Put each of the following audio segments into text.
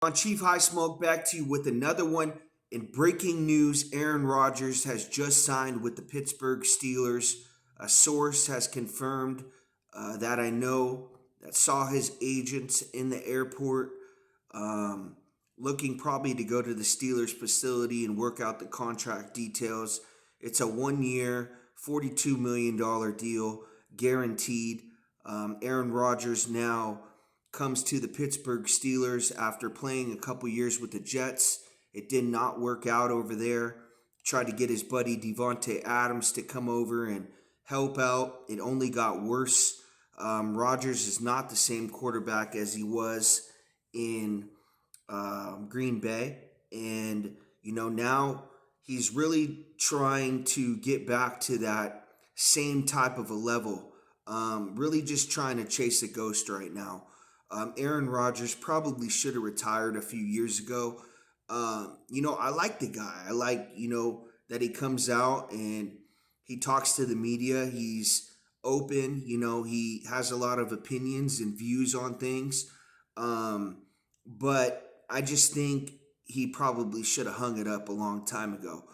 On Chief High Smoke, back to you with another one. In breaking news, Aaron Rodgers has just signed with the Pittsburgh Steelers. A source has confirmed that I know that saw his agents in the airport, um, looking probably to go to the Steelers facility and work out the contract details. It's a 1 year, $42 million deal, guaranteed. Aaron Rodgers now comes to the Pittsburgh Steelers after playing a couple years with the Jets. It did not work out over there. Tried to get his buddy Devontae Adams to come over and help out. It only got worse. Rodgers is not the same quarterback as he was in Green Bay. And, now he's really trying to get back to that same type of a level. Really just trying to chase a ghost right now. Aaron Rodgers probably should have retired a few years ago. I like the guy. I like, that he comes out and he talks to the media. He's open, he has a lot of opinions and views on things. But I just think he probably should have hung it up a long time ago.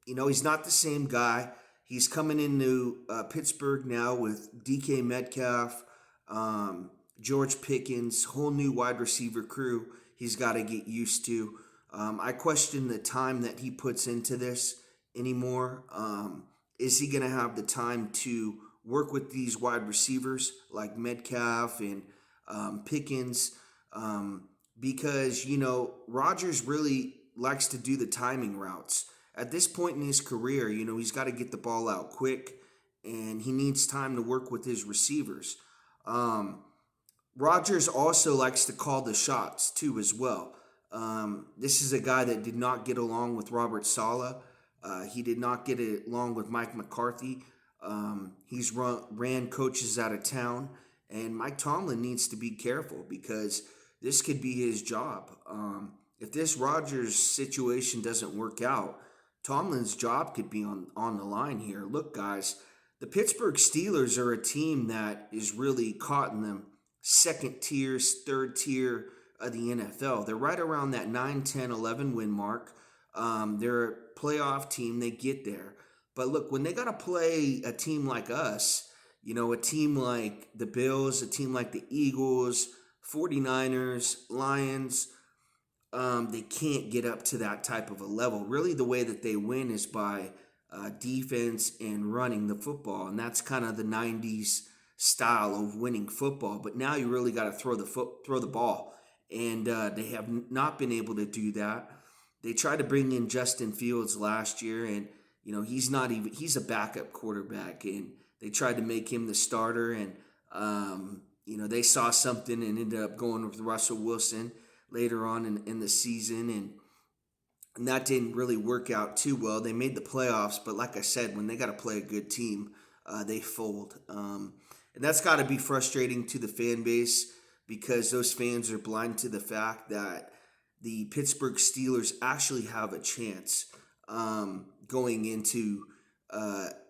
He's not the same guy. He's coming into Pittsburgh now with DK Metcalf, George Pickens, whole new wide receiver crew he's got to get used to. I question the time that he puts into this anymore. Is he going to have the time to work with these wide receivers like Metcalf and Pickens? Because, Rodgers really likes to do the timing routes. At this point in his career, he's got to get the ball out quick and he needs time to work with his receivers. Rodgers also likes to call the shots too, as well. This is a guy that did not get along with Robert Saleh. He did not get along with Mike McCarthy. He's ran coaches out of town, and Mike Tomlin needs to be careful because this could be his job. If this Rodgers situation doesn't work out, Tomlin's job could be on the line here. Look, guys, the Pittsburgh Steelers are a team that is really caught in them second tier, third tier of the NFL. They're right around that 9, 10, 11 win mark. They're a playoff team. They get there. But look, when they got to play a team like us, a team like the Bills, a team like the Eagles, 49ers, Lions, they can't get up to that type of a level. Really, the way that they win is by defense and running the football. And that's kind of the 90s style of winning football. But now you really got to throw the ball, and they have not been able to do that. They tried to bring in Justin Fields last year, and he's a backup quarterback, and they tried to make him the starter, and they saw something and ended up going with Russell Wilson later on in the season, and that didn't really work out too well. They made the playoffs, but like I said, when they got to play a good team, they fold. And that's got to be frustrating to the fan base because those fans are blind to the fact that the Pittsburgh Steelers actually have a chance going into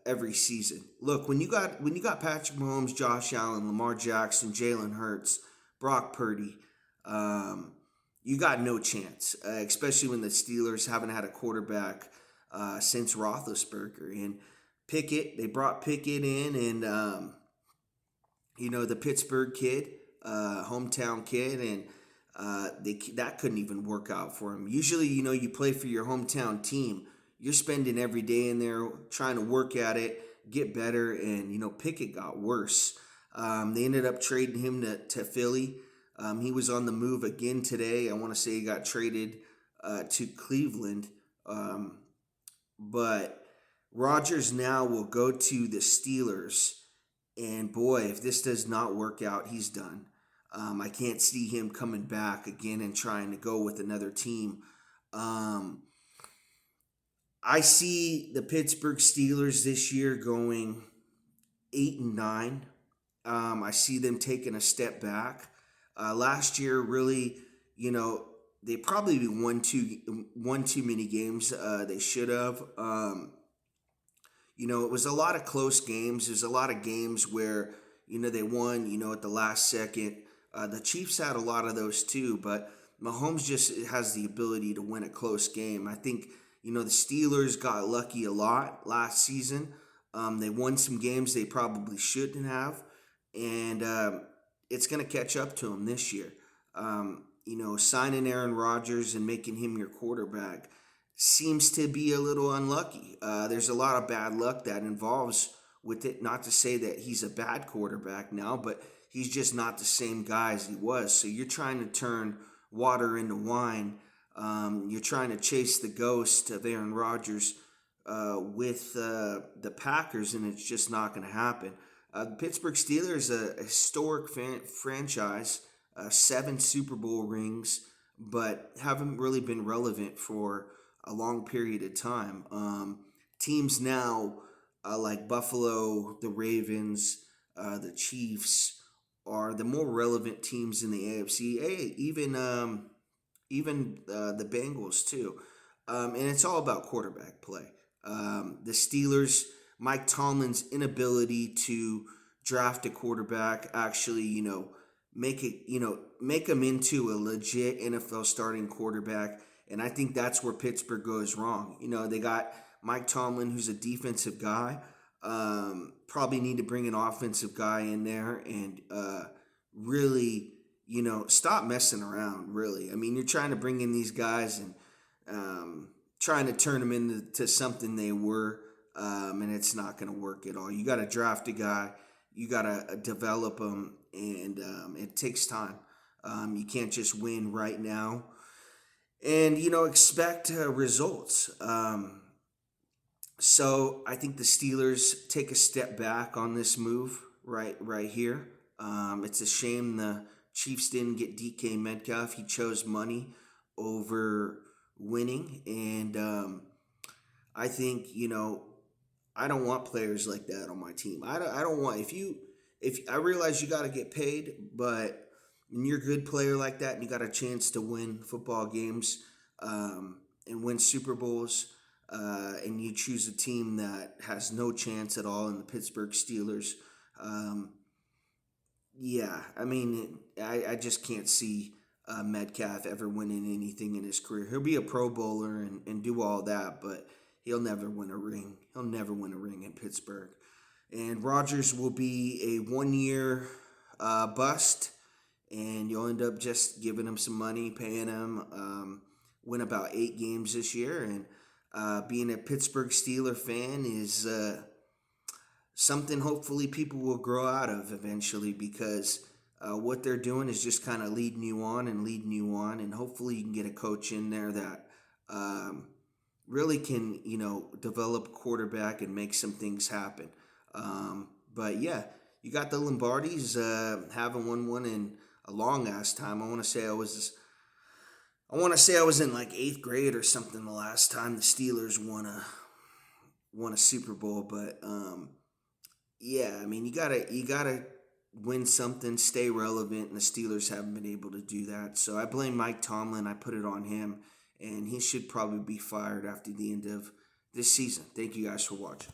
every season. Look, when you got Patrick Mahomes, Josh Allen, Lamar Jackson, Jalen Hurts, Brock Purdy, you got no chance, especially when the Steelers haven't had a quarterback since Roethlisberger. And they brought Pickett in, and the Pittsburgh kid, hometown kid, and that couldn't even work out for him. Usually, you play for your hometown team. You're spending every day in there trying to work at it, get better, and, Pickett got worse. They ended up trading him to Philly. He was on the move again today. I want to say he got traded to Cleveland. But Rodgers now will go to the Steelers. And boy, if this does not work out, he's done. I can't see him coming back again and trying to go with another team. I see the Pittsburgh Steelers this year going 8-9. I see them taking a step back. Last year, really, they probably won too many games. They should have. It was a lot of close games. There's a lot of games where, they won, at the last second. The Chiefs had a lot of those too, but Mahomes just has the ability to win a close game. I think, the Steelers got lucky a lot last season. They won some games they probably shouldn't have, and it's going to catch up to them this year. Signing Aaron Rodgers and making him your quarterback seems to be a little unlucky. There's a lot of bad luck that involves with it. Not to say that he's a bad quarterback now, but he's just not the same guy as he was. So you're trying to turn water into wine. You're trying to chase the ghost of Aaron Rodgers with the Packers, and it's just not going to happen. The Pittsburgh Steelers, a historic franchise, 7 Super Bowl rings, but haven't really been relevant for a long period of time. Teams now like Buffalo, the Ravens, the Chiefs are the more relevant teams in the AFC. Hey, even the Bengals too, and it's all about quarterback play. The Steelers, Mike Tomlin's inability to draft a quarterback, actually, make him into a legit NFL starting quarterback, and I think that's where Pittsburgh goes wrong. They got Mike Tomlin, who's a defensive guy. Probably need to bring an offensive guy in there and really, stop messing around, really. I mean, you're trying to bring in these guys and trying to turn them into something they were, and it's not going to work at all. You got to draft a guy. You got to develop them, and it takes time. You can't just win right now and, expect results. So I think the Steelers take a step back on this move right here. It's a shame the Chiefs didn't get DK Metcalf. He chose money over winning, and I think I don't want players like that on my team. I don't want if I realize you got to get paid, but when you're a good player like that and you got a chance to win football games and win Super Bowls. And you choose a team that has no chance at all in the Pittsburgh Steelers. I mean, I just can't see Metcalf ever winning anything in his career. He'll be a Pro Bowler and do all that, but he'll never win a ring. He'll never win a ring in Pittsburgh. And Rodgers will be a 1-year bust, and you'll end up just giving him some money, paying him, win about 8 games this year, and being a Pittsburgh Steeler fan is something hopefully people will grow out of eventually, because what they're doing is just kind of leading you on, and hopefully you can get a coach in there that really can, develop a quarterback and make some things happen. But yeah, you got the Lombardis haven't won one in a long ass time. I want to say I was in like 8th grade or something the last time the Steelers won a Super Bowl. But I mean, you gotta win something, stay relevant, and the Steelers haven't been able to do that. So I blame Mike Tomlin. I put it on him, and he should probably be fired after the end of this season. Thank you guys for watching.